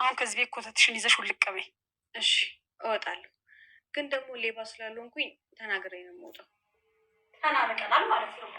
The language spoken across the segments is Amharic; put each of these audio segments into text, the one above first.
አሁን ከዚህ ቤት ኮተትሽን ይዘሽ ውልቅ በይ። እሺ እወጣለሁ፣ ግን ደግሞ ሌባ ስላልሆንኩኝ ተናግሬ ነው የምወጣው። ተናንቀናል ማለት ነው።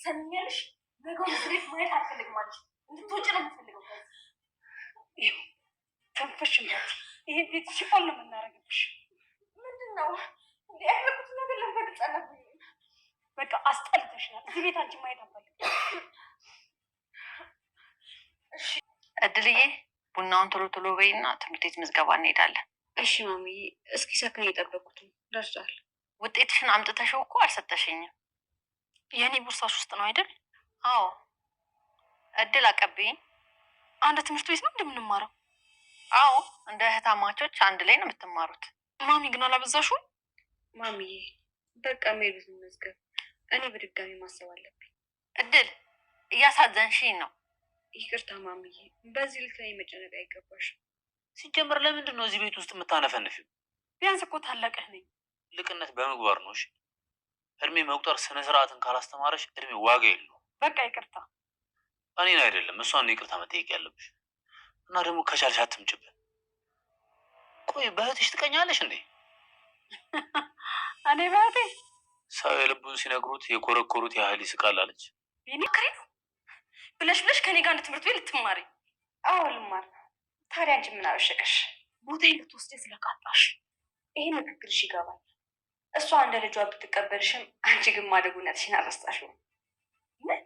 ሰሚያልሽ ነገው ስሬት ማየት አልፈልግም አለች። እንድትወጪ ነው የምፈልገው። ተንፈሽ እንዳት ይሄ ቤት ሲቆል ነው የምናደርግብሽ። ምንድን ነው ያለኩት ነገር ለበግጽ አለብኝ። በቃ አስጠልተሽናል። እዚህ ቤት አንቺ ማየት አልፈልግም። እድልዬ ቡናውን ቶሎ ቶሎ በይና ትምህርት ቤት ምዝገባ እንሄዳለን። እሺ ማሚዬ፣ እስኪ ሰከን የጠበኩትም ደርሷል። ውጤትሽን አምጥተሽው እኮ አልሰጠሽኝም። የእኔ ቦርሳሽ ውስጥ ነው አይደል? አዎ። እድል አቀብይኝ። አንድ ትምህርት ቤት ነው እንደምንማረው? አዎ፣ እንደ እህታማቾች አንድ ላይ ነው የምትማሩት። ማሚ ግን አላበዛሽም? ማሚዬ በቃ ሜሉትን መዝገብ እኔ በድጋሚ ማሰብ አለብኝ። እድል እያሳዘንሽኝ ነው። ይቅርታ ማሚዬ፣ በዚህ ልክ ላይ መጨነቅ አይገባሽም። ሲጀምር ለምንድን ነው እዚህ ቤት ውስጥ የምታነፈንፊው? ቢያንስ እኮ ታላቅህ ነኝ። ልቅነት በምግባር ነው። እሺ እድሜ መቁጠር ስነ ስርዓትን ካላስተማረሽ እድሜ ዋጋ የለውም። በቃ ይቅርታ። እኔን አይደለም እሷን ይቅርታ መጠየቅ ያለብሽ። እና ደግሞ ከቻልሽ አትምጭብን። ቆይ በእህትሽ ትቀኛለሽ እንዴ? እኔ በእህቴ ሰው የልቡን ሲነግሩት የኮረኮሩት ያህል ይስቃል አለች። ይኔክሪ ነው ብለሽ ከኔ ጋር አንድ ትምህርት ቤት ልትማሪ? አዎ ልማር። ታዲያ አንቺ ምን አበሸቀሽ? ቦታዬን ልትወስጂ ስለቃጣሽ። ይሄ ንግግርሽ ይገባል። እሷ እንደ ልጇ ብትቀበልሽም አንቺ ግን ማደጉነትሽን አረሳሽው። ምን?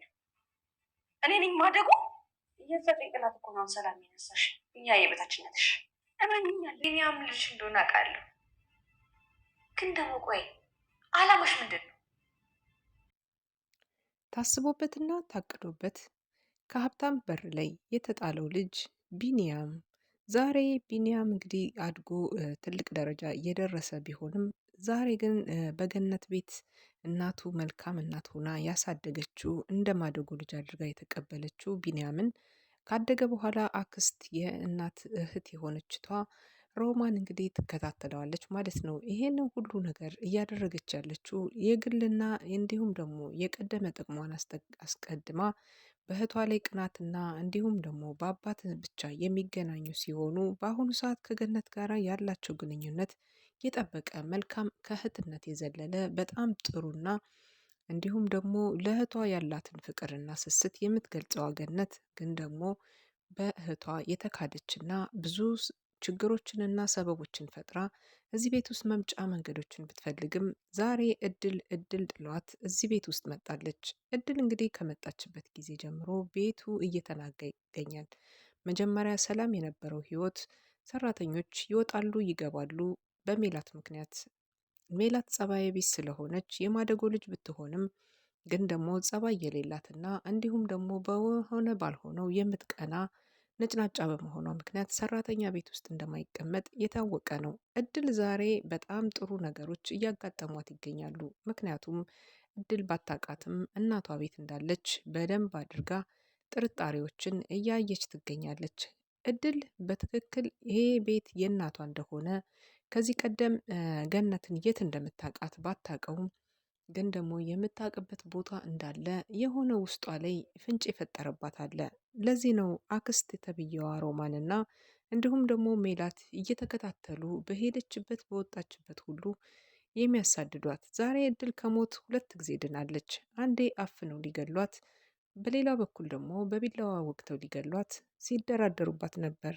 እኔ ነኝ ማደጉ? የዛ ጭንቅላት እኮ ነው ሰላም የነሳሽ። እኛ የበታችነትሽ እመኝኛል። ቢኒያም ልጅሽ እንደሆነ አውቃለሁ። ግን ደግሞ ቆይ አላማሽ ምንድን ነው? ታስቦበትና ታቅዶበት ከሀብታም በር ላይ የተጣለው ልጅ ቢኒያም ዛሬ ቢኒያም እንግዲህ አድጎ ትልቅ ደረጃ እየደረሰ ቢሆንም ዛሬ ግን በገነት ቤት እናቱ መልካም እናት ሆና ያሳደገችው እንደ ማደጎ ልጅ አድርጋ የተቀበለችው ቢኒያምን ካደገ በኋላ አክስት የእናት እህት የሆነችቷ ሮማን እንግዲህ ትከታተለዋለች ማለት ነው። ይሄንን ሁሉ ነገር እያደረገች ያለችው የግልና እንዲሁም ደግሞ የቀደመ ጥቅሟን አስቀድማ በእህቷ ላይ ቅናትና እንዲሁም ደግሞ በአባት ብቻ የሚገናኙ ሲሆኑ በአሁኑ ሰዓት ከገነት ጋር ያላቸው ግንኙነት የጠበቀ መልካም ከእህትነት የዘለለ በጣም ጥሩና እንዲሁም ደግሞ ለእህቷ ያላትን ፍቅርና ስስት የምትገልጸው ገነት ግን ደግሞ በእህቷ የተካደችና ብዙ ችግሮችንና ሰበቦችን ፈጥራ እዚህ ቤት ውስጥ መምጫ መንገዶችን ብትፈልግም ዛሬ እድል ጥሏት እዚህ ቤት ውስጥ መጣለች። እድል እንግዲህ ከመጣችበት ጊዜ ጀምሮ ቤቱ እየተናጋ ይገኛል። መጀመሪያ ሰላም የነበረው ህይወት ሰራተኞች ይወጣሉ ይገባሉ በሜላት ምክንያት። ሜላት ጸባይ ቢስ ስለሆነች የማደጎ ልጅ ብትሆንም ግን ደግሞ ጸባይ የሌላትና እንዲሁም ደግሞ በሆነ ባልሆነው የምትቀና ነጭናጫ በመሆኗ ምክንያት ሰራተኛ ቤት ውስጥ እንደማይቀመጥ የታወቀ ነው። እድል ዛሬ በጣም ጥሩ ነገሮች እያጋጠሟት ይገኛሉ። ምክንያቱም እድል ባታቃትም እናቷ ቤት እንዳለች በደንብ አድርጋ ጥርጣሬዎችን እያየች ትገኛለች። እድል በትክክል ይሄ ቤት የእናቷ እንደሆነ ከዚህ ቀደም ገነትን የት እንደምታውቃት ባታውቀውም ግን ደግሞ የምታውቅበት ቦታ እንዳለ የሆነ ውስጧ ላይ ፍንጭ የፈጠረባት አለ። ለዚህ ነው አክስት የተብየዋ ሮማንና እንዲሁም ደግሞ ሜላት እየተከታተሉ በሄደችበት በወጣችበት ሁሉ የሚያሳድዷት። ዛሬ እድል ከሞት 2 ጊዜ ድናለች። አንዴ አፍነው ሊገሏት፣ በሌላ በኩል ደግሞ በቢላዋ ወግተው ሊገሏት ሲደራደሩባት ነበር።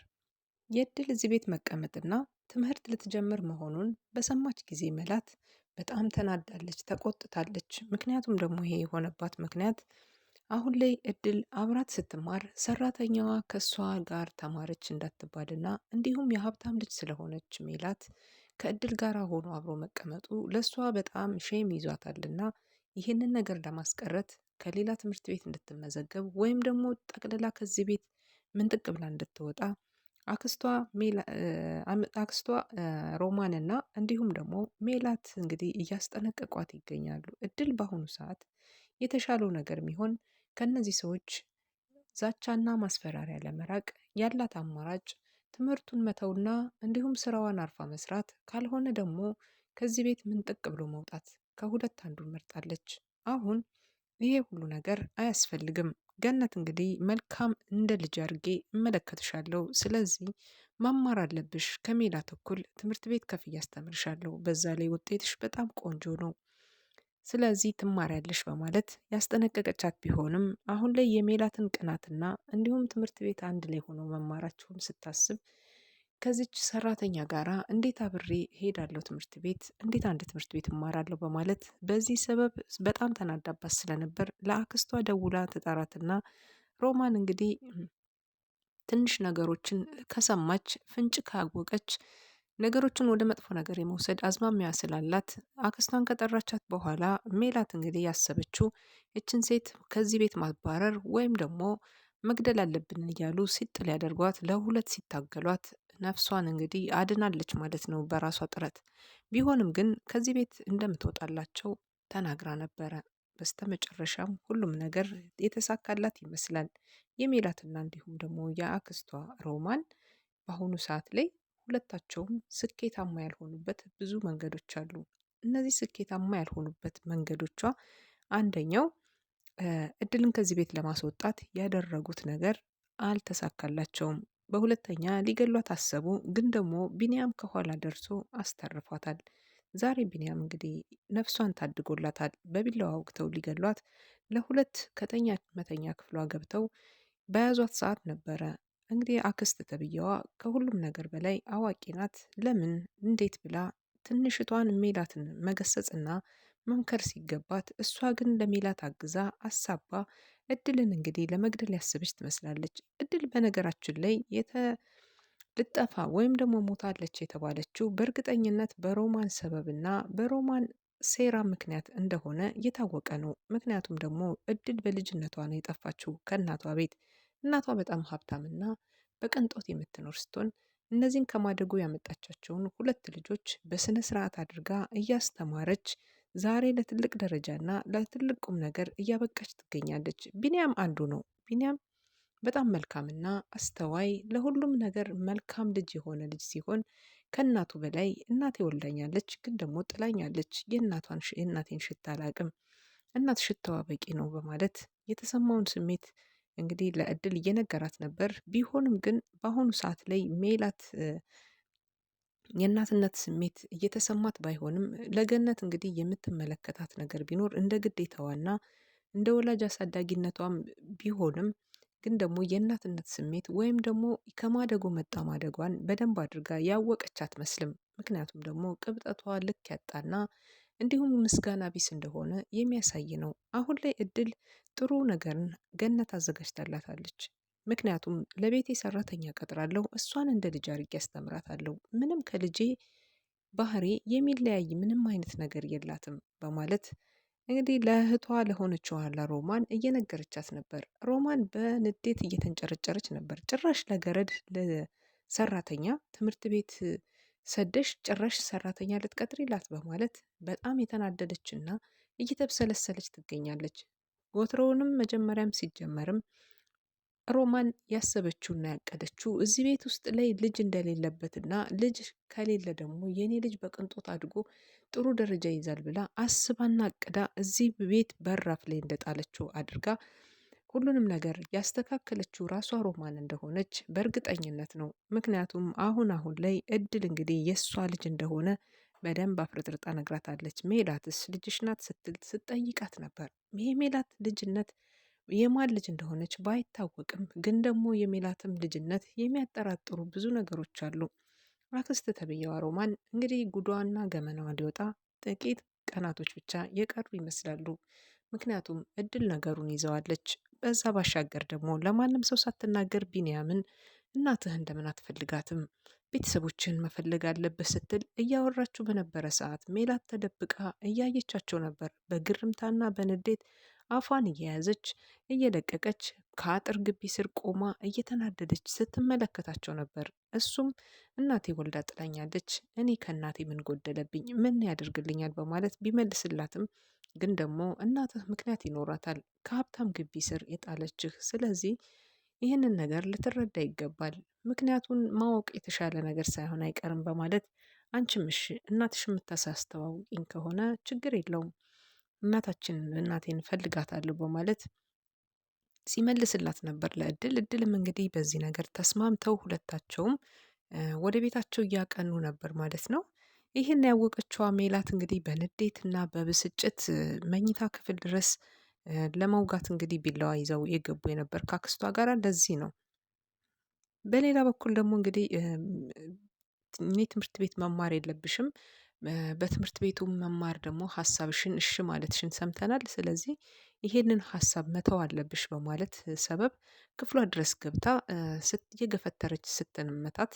የእድል እዚህ ቤት መቀመጥና ትምህርት ልትጀምር መሆኑን በሰማች ጊዜ ሜላት በጣም ተናዳለች፣ ተቆጥታለች። ምክንያቱም ደግሞ ይሄ የሆነባት ምክንያት አሁን ላይ እድል አብራት ስትማር ሰራተኛዋ ከእሷ ጋር ተማረች እንዳትባልና እንዲሁም የሀብታም ልጅ ስለሆነች ሜላት ከእድል ጋር ሆኖ አብሮ መቀመጡ ለእሷ በጣም ሼም ይዟታልና ይህንን ነገር ለማስቀረት ከሌላ ትምህርት ቤት እንድትመዘገብ ወይም ደግሞ ጠቅልላ ከዚህ ቤት ምንጥቅ ብላ እንድትወጣ አክስቷ ሮማን እና እንዲሁም ደግሞ ሜላት እንግዲህ እያስጠነቀቋት ይገኛሉ። እድል በአሁኑ ሰዓት የተሻለው ነገር የሚሆን ከነዚህ ሰዎች ዛቻና ማስፈራሪያ ለመራቅ ያላት አማራጭ ትምህርቱን መተውና እንዲሁም ስራዋን አርፋ መስራት፣ ካልሆነ ደግሞ ከዚህ ቤት ምንጥቅ ብሎ መውጣት፣ ከሁለት አንዱን መርጣለች። አሁን ይሄ ሁሉ ነገር አያስፈልግም። ገነት እንግዲህ መልካም እንደ ልጅ አድርጌ እመለከትሻለሁ። ስለዚህ መማር አለብሽ። ከሜላት እኩል ትምህርት ቤት ከፍዬ አስተምርሻለሁ። በዛ ላይ ውጤትሽ በጣም ቆንጆ ነው። ስለዚህ ትማሪያለሽ በማለት ያስጠነቀቀቻት ቢሆንም አሁን ላይ የሜላትን ቅናትና እንዲሁም ትምህርት ቤት አንድ ላይ ሆኖ መማራቸውን ስታስብ ከዚች ሰራተኛ ጋራ እንዴት አብሬ ሄዳለሁ ትምህርት ቤት፣ እንዴት አንድ ትምህርት ቤት እማራለሁ በማለት በዚህ ሰበብ በጣም ተናዳባት ስለነበር ለአክስቷ ደውላ ትጠራትና ሮማን እንግዲህ ትንሽ ነገሮችን ከሰማች ፍንጭ ካወቀች ነገሮችን ወደ መጥፎ ነገር የመውሰድ አዝማሚያ ስላላት አክስቷን ከጠራቻት በኋላ ሜላት እንግዲህ ያሰበችው ይችን ሴት ከዚህ ቤት ማባረር ወይም ደግሞ መግደል አለብን እያሉ ሲጥ ሊያደርጓት ለሁለት ሲታገሏት ነፍሷን እንግዲህ አድናለች ማለት ነው በራሷ ጥረት። ቢሆንም ግን ከዚህ ቤት እንደምትወጣላቸው ተናግራ ነበረ። በስተመጨረሻም ሁሉም ነገር የተሳካላት ይመስላል። የሜላትና እንዲሁም ደግሞ የአክስቷ ሮማን በአሁኑ ሰዓት ላይ ሁለታቸውም ስኬታማ ያልሆኑበት ብዙ መንገዶች አሉ። እነዚህ ስኬታማ ያልሆኑበት መንገዶቿ አንደኛው እድልን ከዚህ ቤት ለማስወጣት ያደረጉት ነገር አልተሳካላቸውም። በሁለተኛ ሊገሏት አሰቡ፣ ግን ደግሞ ቢንያም ከኋላ ደርሶ አስተርፏታል። ዛሬ ቢንያም እንግዲህ ነፍሷን ታድጎላታል። በቢላዋ ወግተው ሊገሏት ለሁለት ከተኛ መተኛ ክፍሏ ገብተው በያዟት ሰዓት ነበረ እንግዲህ አክስት ተብዬዋ ከሁሉም ነገር በላይ አዋቂ ናት። ለምን እንዴት ብላ ትንሽቷን ሜላትን መገሰጽና መምከር ሲገባት እሷ ግን ለሜላት አግዛ አሳባ እድልን እንግዲህ ለመግደል ያስበች ትመስላለች። እድል በነገራችን ላይ ልጠፋ ወይም ደግሞ ሞታለች የተባለችው በእርግጠኝነት በሮማን ሰበብና በሮማን ሴራ ምክንያት እንደሆነ የታወቀ ነው። ምክንያቱም ደግሞ እድል በልጅነቷ ነው የጠፋችው ከእናቷ ቤት። እናቷ በጣም ሀብታምና በቅንጦት የምትኖር ስትሆን እነዚህን ከማደጎ ያመጣቻቸውን ሁለት ልጆች በስነ ስርዓት አድርጋ እያስተማረች ዛሬ ለትልቅ ደረጃና ለትልቅ ቁም ነገር እያበቃች ትገኛለች። ቢንያም አንዱ ነው። ቢንያም በጣም መልካምና አስተዋይ ለሁሉም ነገር መልካም ልጅ የሆነ ልጅ ሲሆን ከእናቱ በላይ እናቴ ወልዳኛለች፣ ግን ደግሞ ጥላኛለች። የእናቴን ሽታ አላቅም፣ እናት ሽታዋ በቂ ነው በማለት የተሰማውን ስሜት እንግዲህ ለእድል እየነገራት ነበር። ቢሆንም ግን በአሁኑ ሰዓት ላይ ሜላት የእናትነት ስሜት እየተሰማት ባይሆንም ለገነት እንግዲህ የምትመለከታት ነገር ቢኖር እንደ ግዴታዋና እንደ ወላጅ አሳዳጊነቷም ቢሆንም ግን ደግሞ የእናትነት ስሜት ወይም ደግሞ ከማደጎ መጣ ማደጓን በደንብ አድርጋ ያወቀች አትመስልም። ምክንያቱም ደግሞ ቅብጠቷ ልክ ያጣና እንዲሁም ምስጋና ቢስ እንደሆነ የሚያሳይ ነው። አሁን ላይ እድል ጥሩ ነገርን ገነት አዘጋጅታላታለች። ምክንያቱም ለቤቴ ሰራተኛ ቀጥራለሁ፣ እሷን እንደ ልጅ አድርጌ አስተምራታለሁ፣ ምንም ከልጄ ባህሪ የሚለያይ ምንም አይነት ነገር የላትም በማለት እንግዲህ ለእህቷ ለሆነችዋ ለሮማን እየነገረቻት ነበር። ሮማን በንዴት እየተንጨረጨረች ነበር። ጭራሽ ለገረድ ለሰራተኛ ትምህርት ቤት ሰደሽ ጭራሽ ሰራተኛ ልትቀጥሪላት በማለት በጣም የተናደደችና እየተብሰለሰለች ትገኛለች። ወትሮውንም መጀመሪያም ሲጀመርም ሮማን ያሰበችውና ያቀደችው እዚህ ቤት ውስጥ ላይ ልጅ እንደሌለበትና ልጅ ከሌለ ደግሞ የኔ ልጅ በቅንጦት አድጎ ጥሩ ደረጃ ይዛል ብላ አስባና አቅዳ እዚህ ቤት በራፍ ላይ እንደጣለችው አድርጋ ሁሉንም ነገር ያስተካከለችው ራሷ ሮማን እንደሆነች በእርግጠኝነት ነው። ምክንያቱም አሁን ላይ እድል እንግዲህ የእሷ ልጅ እንደሆነ በደንብ አፍርጥርጣ ነግራታለች። ሜላትስ ልጅሽ ናት ስትል ስትጠይቃት ነበር። የሜላት ልጅነት የማን ልጅ እንደሆነች ባይታወቅም ግን ደግሞ የሜላትም ልጅነት የሚያጠራጥሩ ብዙ ነገሮች አሉ። አክስት ተብዬዋ ሮማን እንግዲህ ጉዷና ገመናዋ ሊወጣ ጥቂት ቀናቶች ብቻ የቀሩ ይመስላሉ። ምክንያቱም እድል ነገሩን ይዘዋለች። በዛ ባሻገር ደግሞ ለማንም ሰው ሳትናገር ቢንያምን እናትህ እንደምን አትፈልጋትም? ቤተሰቦችን መፈለግ አለበት ስትል እያወራችሁ በነበረ ሰዓት ሜላት ተደብቃ እያየቻቸው ነበር። በግርምታና በንዴት አፏን እየያዘች እየለቀቀች ከአጥር ግቢ ስር ቆማ እየተናደደች ስትመለከታቸው ነበር። እሱም እናቴ ወልዳ ጥላኛለች፣ እኔ ከእናቴ ምን ጎደለብኝ፣ ምን ያደርግልኛል በማለት ቢመልስላትም ግን ደግሞ እናትህ ምክንያት ይኖራታል፣ ከሀብታም ግቢ ስር የጣለችህ፣ ስለዚህ ይህንን ነገር ልትረዳ ይገባል። ምክንያቱን ማወቅ የተሻለ ነገር ሳይሆን አይቀርም በማለት አንቺም እሺ እናትሽ የምታሳስተዋውቂኝ ከሆነ ችግር የለውም እናቴን እፈልጋታለሁ በማለት ሲመልስላት ነበር ለእድል። እድልም እንግዲህ በዚህ ነገር ተስማምተው ሁለታቸውም ወደ ቤታቸው እያቀኑ ነበር ማለት ነው። ይህን ያወቀችዋ ሜላት እንግዲህ በንዴትና በብስጭት መኝታ ክፍል ድረስ ለመውጋት እንግዲህ ቢላዋ ይዘው የገቡ የነበር ከአክስቷ ጋር ለዚህ ነው። በሌላ በኩል ደግሞ እንግዲህ እኔ ትምህርት ቤት መማር የለብሽም በትምህርት ቤቱ መማር ደግሞ ሀሳብሽን እሺ ማለትሽን ሰምተናል። ስለዚህ ይሄንን ሀሳብ መተው አለብሽ በማለት ሰበብ ክፍሏ ድረስ ገብታ እየገፈተረች ስትመታት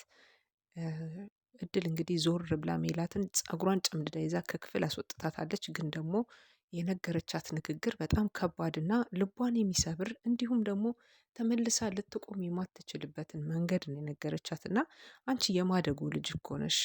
እድል እንግዲህ ዞር ብላ ሜላትን ፀጉሯን ጨምድዳ ይዛ ከክፍል አስወጥታታለች። ግን ደግሞ የነገረቻት ንግግር በጣም ከባድና ልቧን የሚሰብር እንዲሁም ደግሞ ተመልሳ ልትቆም የማትችልበትን መንገድ ነው የነገረቻት። እና አንቺ የማደጎ ልጅ እኮ ነሽ፣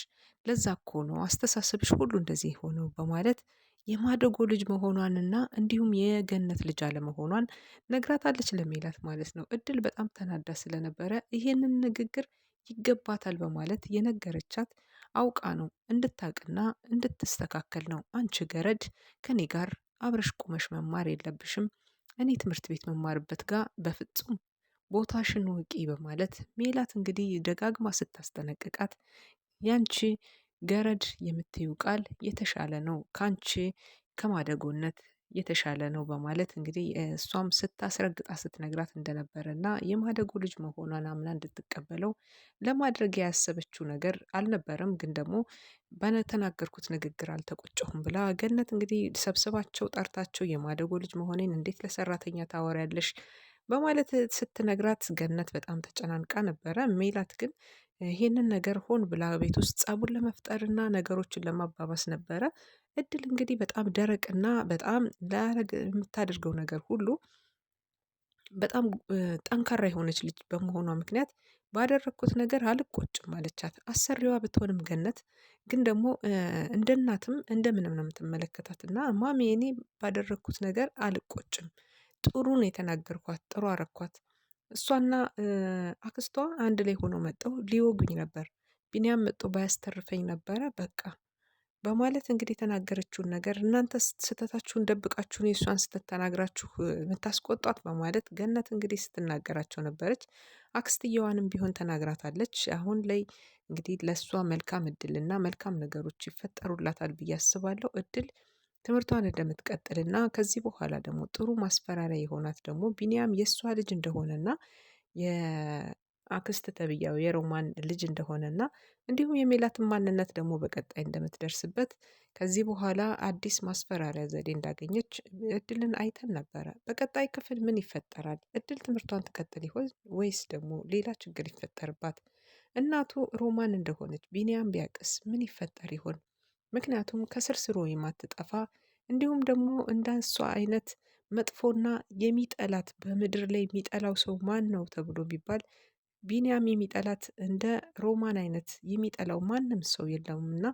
ለዛ እኮ ነው አስተሳሰብሽ ሁሉ እንደዚህ ሆነው በማለት የማደጎ ልጅ መሆኗንና እንዲሁም የገነት ልጅ አለመሆኗን ነግራታለች ለሜላት ማለት ነው። እድል በጣም ተናዳ ስለነበረ ይሄንን ንግግር ይገባታል በማለት የነገረቻት አውቃ ነው እንድታቅና እንድትስተካከል ነው። አንቺ ገረድ ከኔ ጋር አብረሽ ቁመሽ መማር የለብሽም፣ እኔ ትምህርት ቤት መማርበት ጋር በፍጹም ቦታሽን ወቂ በማለት ሜላት እንግዲህ ደጋግማ ስታስጠነቅቃት ያንቺ ገረድ የምትዩ ቃል የተሻለ ነው ካንቺ ከማደጎነት የተሻለ ነው በማለት እንግዲህ እሷም ስታስረግጣ ስትነግራት እንደነበረ እና የማደጎ ልጅ መሆኗን አምና እንድትቀበለው ለማድረግ ያሰበችው ነገር አልነበረም። ግን ደግሞ በተናገርኩት ንግግር አልተቆጨሁም ብላ ገነት እንግዲህ ሰብስባቸው ጠርታቸው የማደጎ ልጅ መሆኔን እንዴት ለሰራተኛ ታወሪያለሽ በማለት ስትነግራት ገነት በጣም ተጨናንቃ ነበረ። ሜላት ግን ይሄንን ነገር ሆን ብላ ቤት ውስጥ ጸቡን ለመፍጠር እና ነገሮችን ለማባባስ ነበረ። እድል እንግዲህ በጣም ደረቅና በጣም የምታደርገው ነገር ሁሉ በጣም ጠንካራ የሆነች ልጅ በመሆኗ ምክንያት ባደረግኩት ነገር አልቆጭም አለቻት። አሰሪዋ ብትሆንም ገነት ግን ደግሞ እንደ እናትም እንደ ምንም ነው የምትመለከታት። እና ማሚ እኔ ባደረግኩት ነገር አልቆጭም፣ ጥሩ ነው የተናገርኳት፣ ጥሩ አረኳት። እሷና አክስቷ አንድ ላይ ሆነው መጠው ሊወጉኝ ነበር፣ ቢኒያም መጦ ባያስተርፈኝ ነበረ በቃ በማለት እንግዲህ የተናገረችውን ነገር እናንተ ስህተታችሁን ደብቃችሁን የእሷን ስህተት ተናግራችሁ የምታስቆጧት በማለት ገነት እንግዲህ ስትናገራቸው ነበረች። አክስትየዋንም ቢሆን ተናግራታለች። አሁን ላይ እንግዲህ ለእሷ መልካም እድልና መልካም ነገሮች ይፈጠሩላታል ብዬ አስባለሁ። እድል ትምህርቷን እንደምትቀጥልና ከዚህ በኋላ ደግሞ ጥሩ ማስፈራሪያ የሆናት ደግሞ ቢኒያም የእሷ ልጅ እንደሆነና የአክስት ተብያው የሮማን ልጅ እንደሆነና እንዲሁም የሜላትን ማንነት ደግሞ በቀጣይ እንደምትደርስበት ከዚህ በኋላ አዲስ ማስፈራሪያ ዘዴ እንዳገኘች እድልን አይተን ነበረ። በቀጣይ ክፍል ምን ይፈጠራል? እድል ትምህርቷን ትቀጥል ይሆን ወይስ ደግሞ ሌላ ችግር ይፈጠርባት? እናቱ ሮማን እንደሆነች ቢኒያም ቢያቅስ ምን ይፈጠር ይሆን? ምክንያቱም ከስር ስሩ የማትጠፋ እንዲሁም ደግሞ እንዳሷ አይነት መጥፎና የሚጠላት በምድር ላይ የሚጠላው ሰው ማን ነው ተብሎ ቢባል ቢኒያም የሚጠላት እንደ ሮማን አይነት የሚጠላው ማንም ሰው የለውም። እና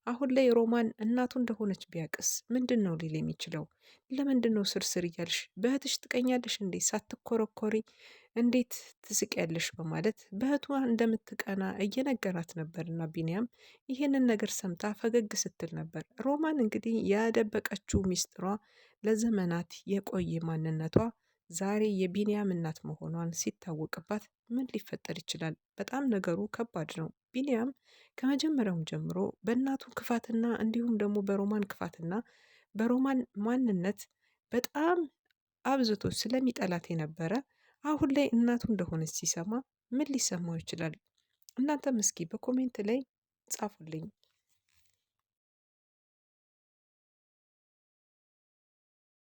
አሁን ላይ ሮማን እናቱ እንደሆነች ቢያቅስ ምንድን ነው ሊል የሚችለው? ለምንድን ነው ስርስር እያልሽ በእህትሽ ትቀኛለሽ እንዴ? ሳትኮረኮሪ እንዴት ትስቂያለሽ? በማለት በእህቷ እንደምትቀና እየነገራት ነበርና ቢኒያም ይህንን ነገር ሰምታ ፈገግ ስትል ነበር። ሮማን እንግዲህ ያደበቀችው ሚስጥሯ ለዘመናት የቆየ ማንነቷ ዛሬ የቢኒያም እናት መሆኗን ሲታወቅባት ምን ሊፈጠር ይችላል? በጣም ነገሩ ከባድ ነው። ቢኒያም ከመጀመሪያውም ጀምሮ በእናቱ ክፋትና እንዲሁም ደግሞ በሮማን ክፋትና በሮማን ማንነት በጣም አብዝቶ ስለሚጠላት የነበረ አሁን ላይ እናቱ እንደሆነች ሲሰማ ምን ሊሰማው ይችላል? እናንተም እስኪ በኮሜንት ላይ ጻፉልኝ።